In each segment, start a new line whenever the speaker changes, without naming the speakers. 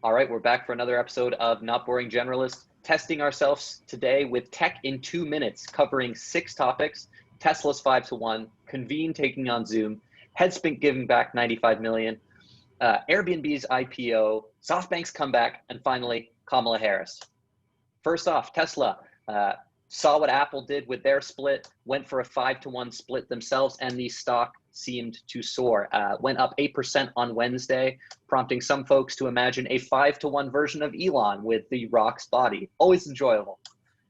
All right, we're back for another episode of Not Boring Generalists, testing ourselves today with tech in 2 minutes, covering 6 topics: Tesla's 5 to 1, Convene taking on Zoom, Headspin giving back 95 million, Airbnb's IPO, Softbank's comeback, and finally, Kamala Harris. First off, Tesla saw what Apple did with their split, went for a 5 to 1 split themselves, and the stock seemed to soar. Went up 8% on Wednesday, prompting some folks to imagine a 5 to 1 version of Elon with the Rock's body. Always enjoyable.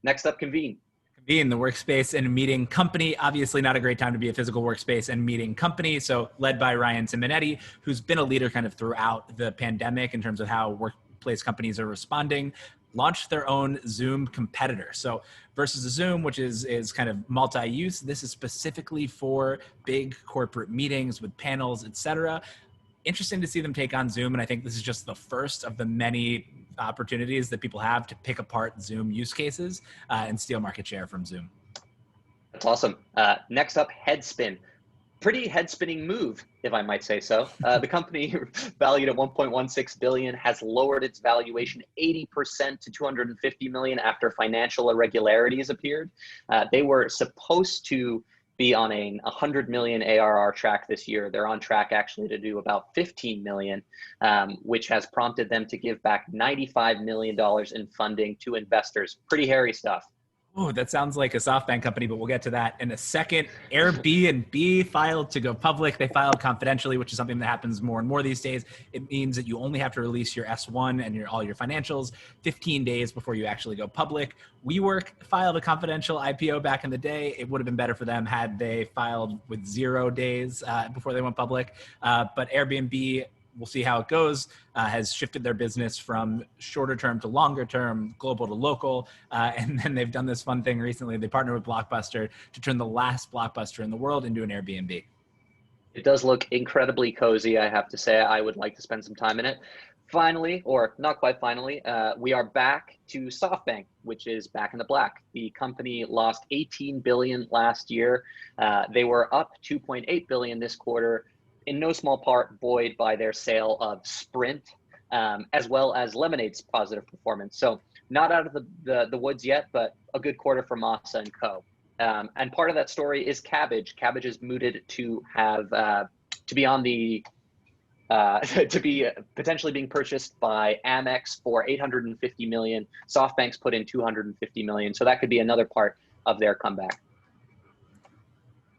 Next up, Convene.
Convene, the workspace and meeting company. Obviously not a great time to be a physical workspace and meeting company. So led by Ryan Simonetti, who's been a leader kind of throughout the pandemic in terms of how workplace companies are responding, launched their own Zoom competitor. So versus a Zoom, which is kind of multi-use, this is specifically for big corporate meetings with panels, etc. Interesting to see them take on Zoom. And I think this is just the first of the many opportunities that people have to pick apart Zoom use cases and steal market share from Zoom.
That's awesome. Next up, Headspin. Pretty head-spinning move, if I might say so. The company, valued at 1.16 billion, has lowered its valuation 80% to 250 million after financial irregularities appeared. They were supposed to be on a 100 million ARR track this year. They're on track actually to do about 15 million, which has prompted them to give back $95 million in funding to investors. Pretty hairy stuff.
Oh, that sounds like a Softbank company, but we'll get to that in a second. Airbnb filed to go public. They filed confidentially, which is something that happens more and more these days. It means that you only have to release your S1 and all your financials 15 days before you actually go public. WeWork filed a confidential IPO back in the day. It would have been better for them had they filed with 0 days before they went public. But Airbnb, we'll see how it goes, has shifted their business from shorter term to longer term, global to local. And then they've done this fun thing recently. They partnered with Blockbuster to turn the last Blockbuster in the world into an Airbnb.
It does look incredibly cozy, I have to say. I would like to spend some time in it. Finally, or not quite finally, we are back to Softbank, which is back in the black. The company lost 18 billion last year. They were up 2.8 billion this quarter, in no small part buoyed by their sale of Sprint, as well as Lemonade's positive performance. So not out of the woods yet, but a good quarter for Masa and Co. And part of that story is Cabbage. Cabbage is mooted to have to be on the to be potentially being purchased by Amex for 850 million. SoftBank's put in 250 million, so that could be another part of their comeback.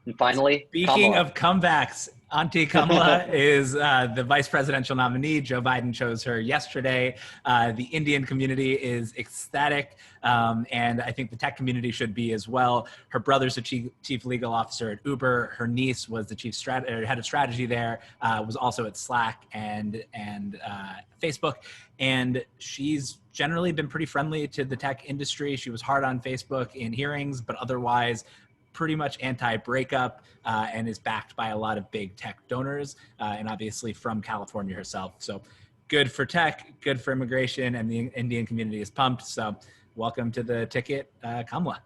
And finally,
speaking
Kamala.
of comebacks, Auntie Kamala is the vice presidential nominee. Joe Biden chose her yesterday. The Indian community is ecstatic, and I think the tech community should be as well. Her brother's the chief legal officer at Uber. Her niece was the head of strategy there, was also at Slack and Facebook. And she's generally been pretty friendly to the tech industry. She was hard on Facebook in hearings, but otherwise pretty much anti-breakup, and is backed by a lot of big tech donors, and obviously from California herself. So good for tech, good for immigration, and the Indian community is pumped. So welcome to the ticket, Kamala.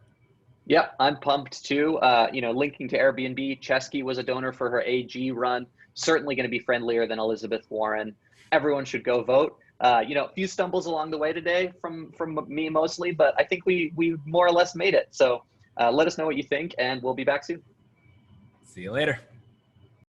Yeah, I'm pumped too. Linking to Airbnb, Chesky was a donor for her AG run. Certainly going to be friendlier than Elizabeth Warren. Everyone should go vote. A few stumbles along the way today from me mostly, but I think we more or less made it. So let us know what you think, and we'll be back soon.
See you later.